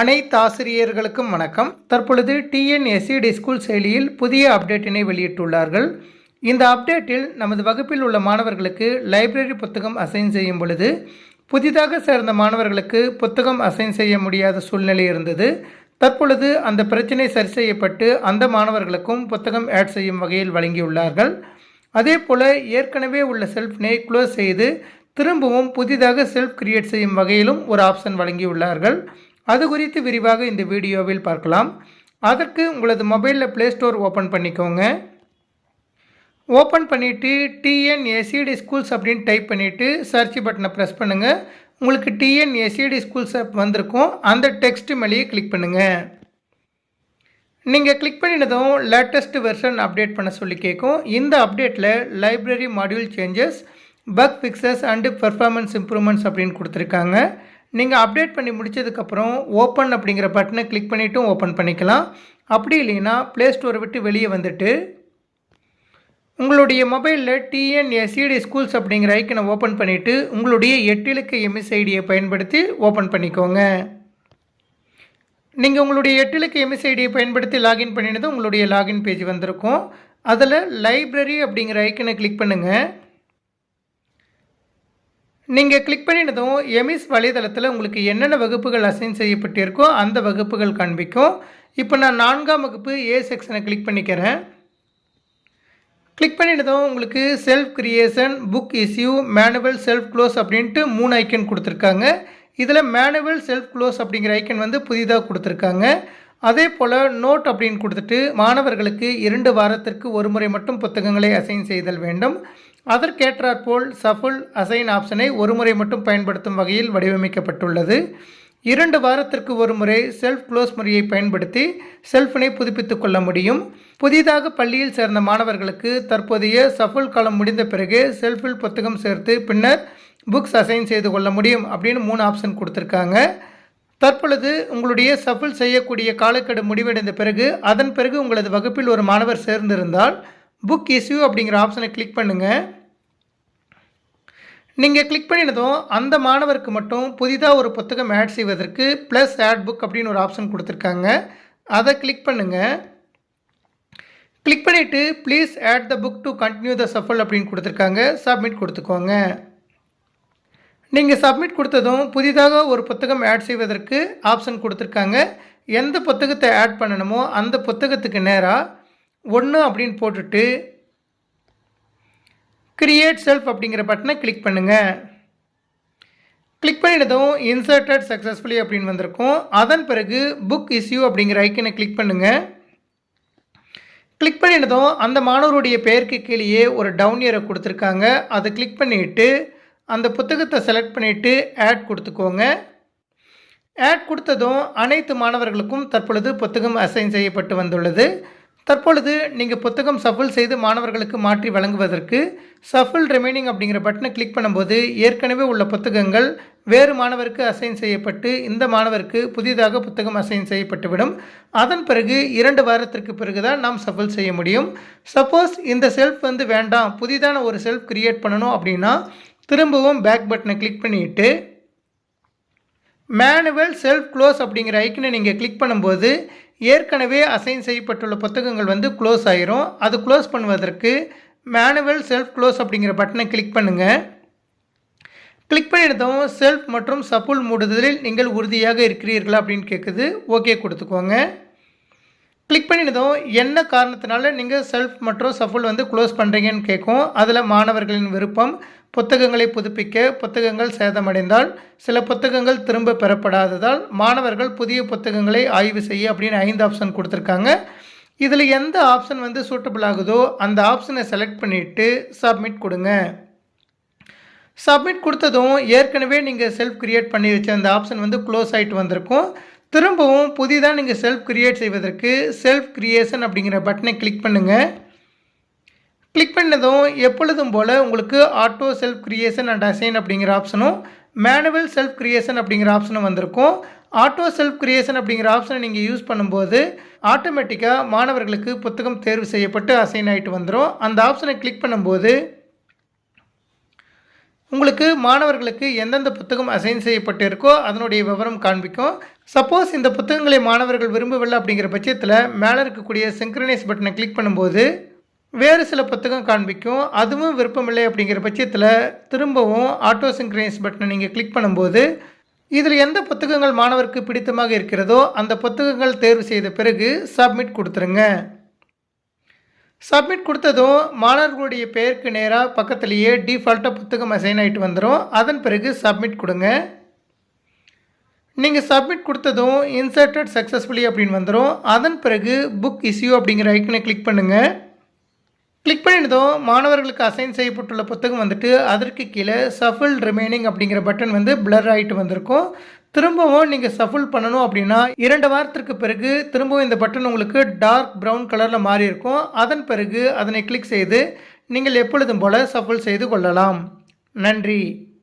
அனைத்து ஆசிரியர்களுக்கும் வணக்கம். தற்பொழுது டிஎன்எஸ்சிடி ஸ்கூல் செயலியில் புதிய அப்டேட்டினை வெளியிட்டுள்ளார்கள். இந்த அப்டேட்டில் நமது வகுப்பில் உள்ள மாணவர்களுக்கு லைப்ரரி புத்தகம் அசைன் செய்யும் பொழுது புதிதாக சேர்ந்த மாணவர்களுக்கு புத்தகம் அசைன் செய்ய முடியாத சூழ்நிலை இருந்தது. தற்பொழுது அந்த பிரச்சனை சரி செய்யப்பட்டு அந்த மாணவர்களுக்கும் புத்தகம் ஆட் செய்யும் வகையில் வழங்கியுள்ளார்கள். அதே போல் ஏற்கனவே உள்ள செல்ஃப்னை க்ளோஸ் செய்து திரும்பவும் புதிதாக செல்ஃப் கிரியேட் செய்யும் வகையிலும் ஒரு ஆப்ஷன் வழங்கியுள்ளார்கள். அது குறித்து விரிவாக இந்த வீடியோவில் பார்க்கலாம். அதற்கு உங்களது மொபைலில் ப்ளே ஸ்டோர் ஓப்பன் பண்ணிக்கோங்க. ஓப்பன் பண்ணிவிட்டு டிஎன்எஸ்சிடி ஸ்கூல்ஸ் அப்படின்னு டைப் பண்ணிவிட்டு சர்ச் பட்டனை ப்ரெஸ் பண்ணுங்கள். உங்களுக்கு டிஎன்எஸ்சிடி ஸ்கூல்ஸ் ஆப் வந்திருக்கும். அந்த டெக்ஸ்ட் மேலேயே கிளிக் பண்ணுங்கள். நீங்கள் கிளிக் பண்ணினதும் லேட்டஸ்ட் வெர்ஷன் அப்டேட் பண்ண சொல்லி கேட்கும். இந்த அப்டேட்டில் library module changes, buck fixes and performance improvements அப்படின்னு கொடுத்துருக்காங்க. நீங்கள் அப்டேட் பண்ணி முடித்ததுக்கப்புறம் ஓப்பன் அப்படிங்கிற பட்டனை கிளிக் பண்ணிவிட்டும் ஓப்பன் பண்ணிக்கலாம். அப்படி இல்லைன்னா ப்ளே ஸ்டோரை விட்டு வெளியே வந்துட்டு உங்களுடைய மொபைலில் டிஎன்எஸ்சிடி ஸ்கூல்ஸ் அப்படிங்கிற ஐக்கனை ஓப்பன் பண்ணிவிட்டு உங்களுடைய 8 இலக்க எம்எஸ்ஐடியை பயன்படுத்தி ஓப்பன் பண்ணிக்கோங்க. நீங்கள் உங்களுடைய 8 இலக்க எம்எஸ்ஐடியை பயன்படுத்தி லாகின் பண்ணினதும் உங்களுடைய லாகின் பேஜ் வந்திருக்கும். அதில் லைப்ரரி அப்படிங்கிற ஐக்கனை கிளிக் பண்ணுங்கள். நீங்கள் கிளிக் பண்ணினதும் எமிஸ் வலைதளத்தில் உங்களுக்கு என்னென்ன வகுப்புகள் அசைன் செய்யப்பட்டிருக்கோ அந்த வகுப்புகள் காண்பிக்கும். இப்போ நான் 4ஆம் வகுப்பு ஏ செக்ஷனை கிளிக் பண்ணிக்கிறேன். கிளிக் பண்ணினதும் உங்களுக்கு self creation, book issue, manual, self close அப்படின்ட்டு 3 ஐக்கன் கொடுத்துருக்காங்க. இதில் மேனுவல், செல்ஃப் க்ளோஸ் அப்படிங்கிற ஐக்கன் வந்து புதிதாக கொடுத்துருக்காங்க. அதே போல் நோட் அப்படின்னு கொடுத்துட்டு மாணவர்களுக்கு 2 வாரத்திற்கு ஒரு முறை மட்டும் புத்தகங்களை அசைன் செய்தல் வேண்டும். அதற்கேற்றாற்போல் சஃபுல் அசைன் ஆப்ஷனை ஒரு முறை மட்டும் பயன்படுத்தும் வகையில் வடிவமைக்கப்பட்டுள்ளது. 2 வாரத்திற்கு ஒரு முறை செல்ஃப் க்ளோஸ் முறையை பயன்படுத்தி செல்ஃபினை புதுப்பித்துக் கொள்ள முடியும். புதிதாக பள்ளியில் சேர்ந்த மாணவர்களுக்கு தற்போதைய சஃபுல் காலம் முடிந்த பிறகு செல்ஃபில் புத்தகம் சேர்த்து பின்னர் புக்ஸ் அசைன் செய்து கொள்ள முடியும் அப்படின்னு 3 ஆப்ஷன் கொடுத்துருக்காங்க. தற்பொழுது உங்களுடைய சஃபுல் செய்யக்கூடிய காலக்கெடு முடிவடைந்த பிறகு அதன் பிறகு உங்களது வகுப்பில் ஒரு மாணவர் சேர்ந்திருந்தால் புக் இஸ்யூ அப்படிங்கிற ஆப்ஷனை கிளிக் பண்ணுங்கள். நீங்கள் கிளிக் பண்ணினதும் அந்த மாணவருக்கு மட்டும் புதிதாக ஒரு புத்தகம் ஆட் செய்வதற்கு ப்ளஸ் ஆட் புக் அப்படின்னு ஒரு ஆப்ஷன் கொடுத்துருக்காங்க. அதை கிளிக் பண்ணுங்கள். கிளிக் பண்ணிவிட்டு please add the book to continue the shuffle அப்படின்னு கொடுத்துருக்காங்க. சப்மிட் கொடுத்துக்கோங்க. நீங்கள் சப்மிட் கொடுத்ததும் புதிதாக ஒரு புத்தகம் ஆட் செய்வதற்கு ஆப்ஷன் கொடுத்துருக்காங்க. எந்த புத்தகத்தை ஆட் பண்ணணுமோ அந்த புத்தகத்துக்கு நேராக 1 அப்படின்னு போட்டுட்டு கிரியேட் செல்ஃப் அப்படிங்கிற பட்டனை கிளிக் பண்ணுங்கள். கிளிக் பண்ணினதும் இன்சர்டட் சக்ஸஸ்ஃபுல்லி அப்படின்னு வந்திருக்கும். அதன் பிறகு புக் இஸ்யூ அப்படிங்கிற ஐக்கனை கிளிக் பண்ணுங்கள். கிளிக் பண்ணினதும் அந்த மாணவருடைய பெயருக்கு கீழேயே ஒரு டவுன் ஏரோ கொடுத்துருக்காங்க. அதை கிளிக் பண்ணிவிட்டு அந்த புத்தகத்தை செலக்ட் பண்ணிவிட்டு ஆட் கொடுத்துக்கோங்க. ஆட் கொடுத்ததும் அனைத்து மாணவர்களுக்கும் தற்பொழுது புத்தகம் அசைன் செய்யப்பட்டு வந்துள்ளது. தற்பொழுது நீங்கள் புத்தகம் சஃபுல் செய்து மாணவர்களுக்கு மாற்றி வழங்குவதற்கு சஃபுல் ரிமைனிங் அப்படிங்கிற பட்டனை கிளிக் பண்ணும்போது ஏற்கனவே உள்ள புத்தகங்கள் வேறு மாணவருக்கு அசைன் செய்யப்பட்டு இந்த மாணவருக்கு புதிதாக புத்தகம் அசைன் செய்யப்பட்டுவிடும். அதன் பிறகு 2 வாரத்திற்கு பிறகு தான் நாம் சஃபுல் செய்ய முடியும். சப்போஸ் இந்த செல்ஃப் வந்து வேண்டாம், புதிதான ஒரு செல்ஃப் கிரியேட் பண்ணணும் அப்படின்னா திரும்பவும் பேக் பட்டனை கிளிக் பண்ணிவிட்டு மேனுவல் செல்ஃப் க்ளோஸ் அப்படிங்கிற ஐக்கனை நீங்கள் கிளிக் பண்ணும்போது ஏற்கனவே அசைன் செய்யப்பட்டுள்ள புத்தகங்கள் வந்து க்ளோஸ் ஆயிரும். அது க்ளோஸ் பண்ணுவதற்கு மேனுவல் செல்ஃப் க்ளோஸ் அப்படிங்கிற பட்டனை கிளிக் பண்ணுங்கள். கிளிக் பண்ணினதும் செல்ஃப் மற்றும் சஃபுல் மூடுதலில் நீங்கள் உறுதியாக இருக்கிறீர்களா அப்படின்னு கேட்குது. ஓகே கொடுத்துக்கோங்க. கிளிக் பண்ணினதும் என்ன காரணத்தினால நீங்கள் செல்ஃப் மற்றும் சஃபுல் வந்து க்ளோஸ் பண்ணுறீங்கன்னு கேட்கும். அதில் மாணவர்களின் விருப்பம், புத்தகங்களை புதுப்பிக்க, புத்தகங்கள் சேதமடைந்தால், சில புத்தகங்கள் திரும்ப பெறப்படாததால், மாணவர்கள் புதிய புத்தகங்களை ஆய்வு செய்ய அப்படின்னு 5 ஆப்ஷன் கொடுத்துருக்காங்க. இதில் எந்த ஆப்ஷன் வந்து சூட்டபிள் ஆகுதோ அந்த ஆப்ஷனை செலக்ட் பண்ணிவிட்டு சப்மிட் கொடுங்க. சப்மிட் கொடுத்ததும் ஏற்கனவே நீங்கள் செல்ஃப் கிரியேட் பண்ணி வச்ச அந்த ஆப்ஷன் வந்து க்ளோஸ் ஆகிட்டு வந்திருக்கும். திரும்பவும் புதிதாக நீங்கள் செல்ஃப் கிரியேட் செய்வதற்கு செல்ஃப் கிரியேஷன் அப்படிங்கிற பட்டனை கிளிக் பண்ணுங்கள். கிளிக் பண்ணதும் எப்பொழுதும் போல் உங்களுக்கு auto self creation and assign அப்படிங்கிற ஆப்ஷனும் மேனுவல் செல்ஃப் கிரியேஷன் அப்படிங்கிற ஆப்ஷனும் வந்திருக்கும். ஆட்டோ செல்ஃப் கிரியேஷன் அப்படிங்கிற ஆப்ஷனை நீங்கள் யூஸ் பண்ணும்போது ஆட்டோமேட்டிக்காக மாணவர்களுக்கு புத்தகம் தேர்வு செய்யப்பட்டு அசைன் ஆகிட்டு வந்துடும். அந்த ஆப்ஷனை கிளிக் பண்ணும்போது உங்களுக்கு மாணவர்களுக்கு எந்தெந்த புத்தகம் அசைன் செய்யப்பட்டிருக்கோ அதனுடைய விவரம் காண்பிக்கும். சப்போஸ் இந்த புத்தகங்களை மாணவர்கள் விரும்பவில்லை அப்படிங்கிற பட்சத்தில் மேலே இருக்கக்கூடிய சிங்க்ரனைஸ் பட்டனை கிளிக் பண்ணும்போது வேறு சில புத்தகம் காண்பிக்கும். அதுவும் விருப்பமில்லை அப்படிங்கிற பட்சத்தில் திரும்பவும் ஆட்டோ சிங்க்ரனைஸ் பட்டனை நீங்கள் கிளிக் பண்ணும்போது இதில் எந்த புத்தகங்கள் மாணவருக்கு பிடித்தமாக இருக்கிறதோ அந்த புத்தகங்கள் தேர்வு செய்த பிறகு சப்மிட் கொடுத்துருங்க. சப்மிட் கொடுத்ததும் மாணவர்களுடைய பெயருக்கு நேராக பக்கத்துலேயே டிஃபால்ட்டாக புத்தகம் அசைன் ஆகிட்டு வந்துடும். அதன் பிறகு சப்மிட் கொடுங்க. நீங்கள் சப்மிட் கொடுத்ததும் இன்சர்ட்டட் சக்ஸஸ்ஃபுல்லி அப்படின்னு வந்துடும். அதன் பிறகு புக் இஷ்யூ அப்படிங்கிற ஐக்கனை கிளிக் பண்ணுங்கள். கிளிக் பண்ணினதும் மாணவர்களுக்கு அசைன் செய்யப்பட்டுள்ள புத்தகம் வந்துட்டு அதற்கு கீழே சஃபிள் ரிமைனிங் அப்படிங்கிற பட்டன் வந்து பிளர் ஆகிட்டு வந்திருக்கும். திரும்பவும் நீங்கள் சஃபிள் பண்ணணும் அப்படின்னா 2 வாரத்திற்கு பிறகு திரும்பவும் இந்த பட்டன் உங்களுக்கு டார்க் ப்ரௌன் கலரில் மாறி இருக்கும். அதன் பிறகு அதனை கிளிக் செய்து நீங்கள் எப்பொழுதும் போல் சஃபிள் செய்து கொள்ளலாம். நன்றி.